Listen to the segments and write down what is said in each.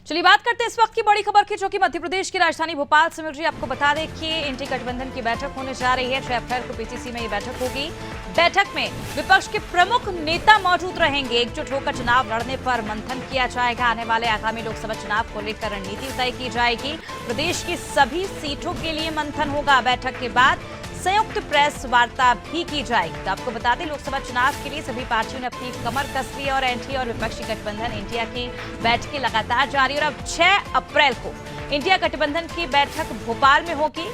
चलिए बात करते हैं इस वक्त की बड़ी खबर की, जो कि मध्य प्रदेश की राजधानी भोपाल से मिल रही है। आपको बता दें कि इंडी गठबंधन की बैठक होने जा रही है। 6 अप्रैल को पीसीसी में ये बैठक होगी। बैठक में विपक्ष के प्रमुख नेता मौजूद रहेंगे। एकजुट होकर चुनाव लड़ने पर मंथन किया जाएगा। आने वाले आगामी लोकसभा चुनाव को लेकर रणनीति तय की जाएगी। प्रदेश की सभी सीटों के लिए मंथन होगा। बैठक के बाद संयुक्त प्रेस वार्ता भी की जाएगी। तो आपको बता दें, लोकसभा चुनाव के लिए सभी पार्टियों ने अपनी कमर कस ली और एनडीए और विपक्षी गठबंधन इंडिया की बैठकें लगातार जारी। और अब 6 अप्रैल को इंडिया गठबंधन की बैठक भोपाल में होगी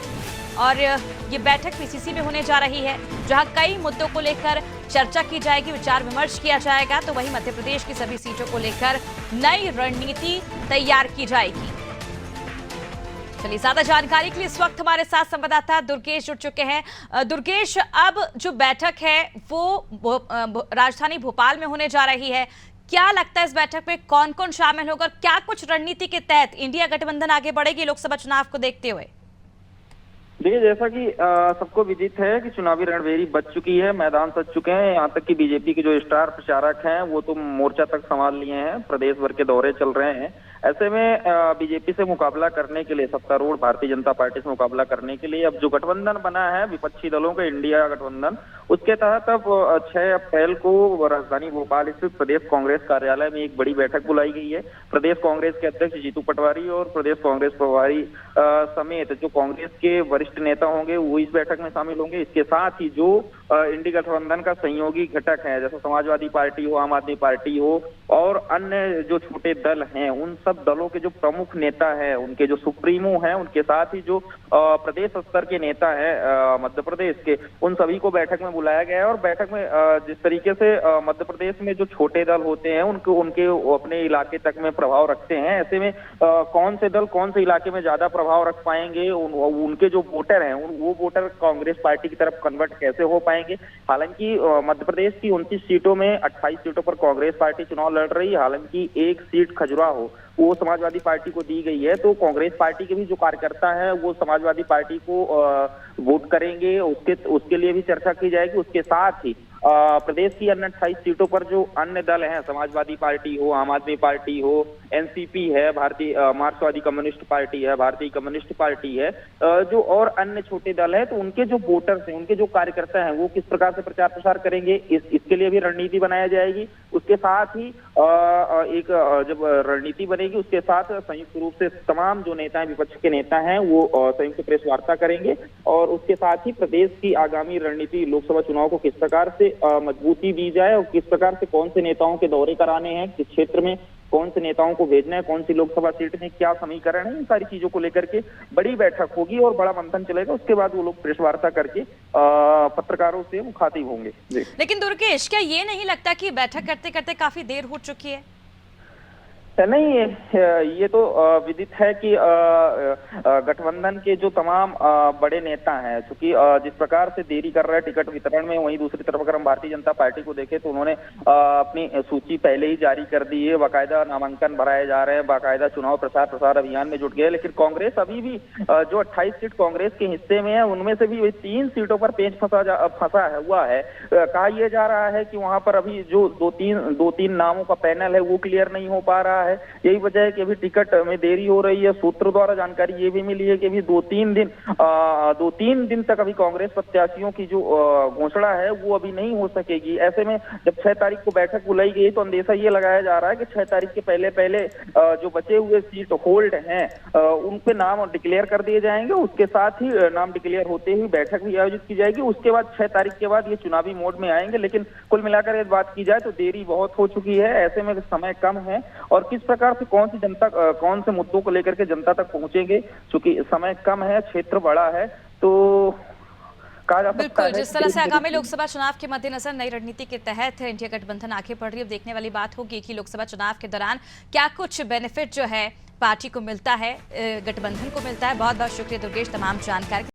और ये बैठक पीसीसी में होने जा रही है, जहां कई मुद्दों को लेकर चर्चा की जाएगी, विचार विमर्श किया जाएगा। तो वहीं मध्य प्रदेश की सभी सीटों को लेकर नई रणनीति तैयार की जाएगी। चलिए, ज्यादा जानकारी के लिए इस वक्त हमारे साथ संवाददाता दुर्गेश जुड़ चुके हैं। दुर्गेश, अब जो बैठक है वो राजधानी भोपाल में होने जा रही है। क्या लगता है इस बैठक में कौन कौन शामिल होगा, क्या कुछ रणनीति के तहत इंडिया गठबंधन आगे बढ़ेगी लोकसभा चुनाव को देखते हुए? देखिए, जैसा कि सबको विदित है कि चुनावी रणभेरी बच चुकी है, मैदान सज चुके हैं। यहाँ तक कि बीजेपी के जो स्टार प्रचारक हैं वो तो मोर्चा तक संभाल लिए हैं, प्रदेश भर के दौरे चल रहे हैं। ऐसे में बीजेपी से मुकाबला करने के लिए, सत्तारूढ़ भारतीय जनता पार्टी से मुकाबला करने के लिए अब जो गठबंधन बना है विपक्षी दलों का, इंडिया गठबंधन, उसके तहत अब 6 अप्रैल को राजधानी भोपाल स्थित प्रदेश कांग्रेस कार्यालय में एक बड़ी बैठक बुलाई गई है। प्रदेश कांग्रेस के अध्यक्ष जीतू पटवारी और प्रदेश कांग्रेस प्रभारी समेत जो कांग्रेस के वरिष्ठ नेता होंगे वो इस बैठक में शामिल होंगे। इसके साथ ही जो इंडी गठबंधन का सहयोगी घटक है, जैसे समाजवादी पार्टी हो, आम आदमी पार्टी हो और अन्य जो छोटे दल हैं, उन सब दलों के जो प्रमुख नेता हैं, उनके जो सुप्रीमो हैं, उनके साथ ही जो प्रदेश स्तर के नेता हैं मध्य प्रदेश के, उन सभी को बैठक में बुलाया गया है। और बैठक में जिस तरीके से मध्य प्रदेश में जो छोटे दल होते हैं उनके अपने इलाके तक में प्रभाव रखते हैं, ऐसे में कौन से दल कौन से इलाके में ज्यादा प्रभाव रख पाएंगे, उनके जो वोटर हैं वो वोटर कांग्रेस पार्टी की तरफ कन्वर्ट कैसे हो पाएंगे। हालांकि मध्य प्रदेश की 29 सीटों में 28 सीटों पर कांग्रेस पार्टी चुनाव लड़ रही है। हालांकि एक सीट खजुराहो वो समाजवादी पार्टी को दी गई है, तो कांग्रेस पार्टी के भी जो कार्यकर्ता है वो समाजवादी पार्टी को वोट करेंगे, उसके लिए भी चर्चा की जाएगी। उसके साथ ही प्रदेश की अन्य 28 सीटों पर जो अन्य दल हैं, समाजवादी पार्टी हो, आम आदमी पार्टी हो, एनसीपी है, भारतीय मार्क्सवादी कम्युनिस्ट पार्टी है, भारतीय कम्युनिस्ट पार्टी है, जो और अन्य छोटे दल है, तो उनके जो वोटर्स हैं, उनके जो कार्यकर्ता हैं, वो किस प्रकार से प्रचार प्रसार करेंगे, इसके लिए भी रणनीति बनाई जाएगी। उसके साथ ही एक जब रणनीति बनेगी, उसके साथ संयुक्त रूप से तमाम जो नेता हैं, विपक्ष के नेता हैं, वो संयुक्त प्रेस वार्ता करेंगे और उसके साथ ही प्रदेश की आगामी रणनीति, लोकसभा चुनाव को किस प्रकार से मजबूती दी जाए और किस प्रकार से कौन से नेताओं के दौरे कराने हैं, किस क्षेत्र में कौन से नेताओं को भेजना है, कौन सी लोकसभा सीट में क्या समीकरण है, इन सारी चीजों को लेकर के बड़ी बैठक होगी और बड़ा मंथन चलेगा। उसके बाद वो लोग प्रेस वार्ता करके पत्रकारों से मुखातिब होंगे। लेकिन दुर्गेश, क्या ये नहीं लगता कि बैठक करते करते काफी देर हो चुकी है? नहीं, ये तो विदित है कि गठबंधन के जो तमाम बड़े नेता हैं, चूंकि जिस प्रकार से देरी कर रहा है टिकट वितरण में, वहीं दूसरी तरफ अगर हम भारतीय जनता पार्टी को देखें तो उन्होंने अपनी सूची पहले ही जारी कर दी है, बाकायदा नामांकन भराए जा रहे हैं, बाकायदा चुनाव प्रचार अभियान में जुट गए। लेकिन कांग्रेस अभी भी जो 28 सीट कांग्रेस के हिस्से में है, उनमें से भी 3 सीटों पर पेंच फंसा हुआ है। कहा यह जा रहा है कि वहां पर अभी जो दो तीन नामों का पैनल है वो क्लियर नहीं हो पा रहा है। यही वजह है कि अभी टिकट में देरी हो रही है। सूत्रों द्वारा जानकारी ये भी मिली है कि अभी 2-3 दिन तक अभी कांग्रेस प्रत्याशियों की जो घोषणा है वो अभी नहीं हो सकेगी। ऐसे में जब 6 तारीख को बैठक बुलाई गई तो अंदेशा ये लगाया जा रहा है कि 6 तारीख के पहले जो बचे हुए सीट होल्ड हैं उन पे नाम डिक्लेयर कर दिए जाएंगे। उसके साथ ही नाम डिक्लेयर होते ही बैठक भी आयोजित की जाएगी। उसके बाद 6 तारीख के बाद ये चुनावी मोड में आएंगे। लेकिन कुल मिलाकर यदि बात की जाए तो देरी बहुत हो चुकी है। ऐसे में समय कम है और किस प्रकार से कौन से मुद्दों को लेकर के जनता तक पहुंचेंगे, क्योंकि समय कम है, क्षेत्र बड़ा है, तो बिल्कुल जिस तरह से आगामी लोकसभा चुनाव के मद्देनजर नई रणनीति के तहत इंडिया गठबंधन आगे बढ़ रही है। अब देखने वाली बात होगी कि लोकसभा चुनाव के दौरान क्या कुछ बेनिफिट जो है पार्टी को मिलता है, गठबंधन को मिलता है। बहुत बहुत शुक्रिया दुर्गेश तमाम जानकारी।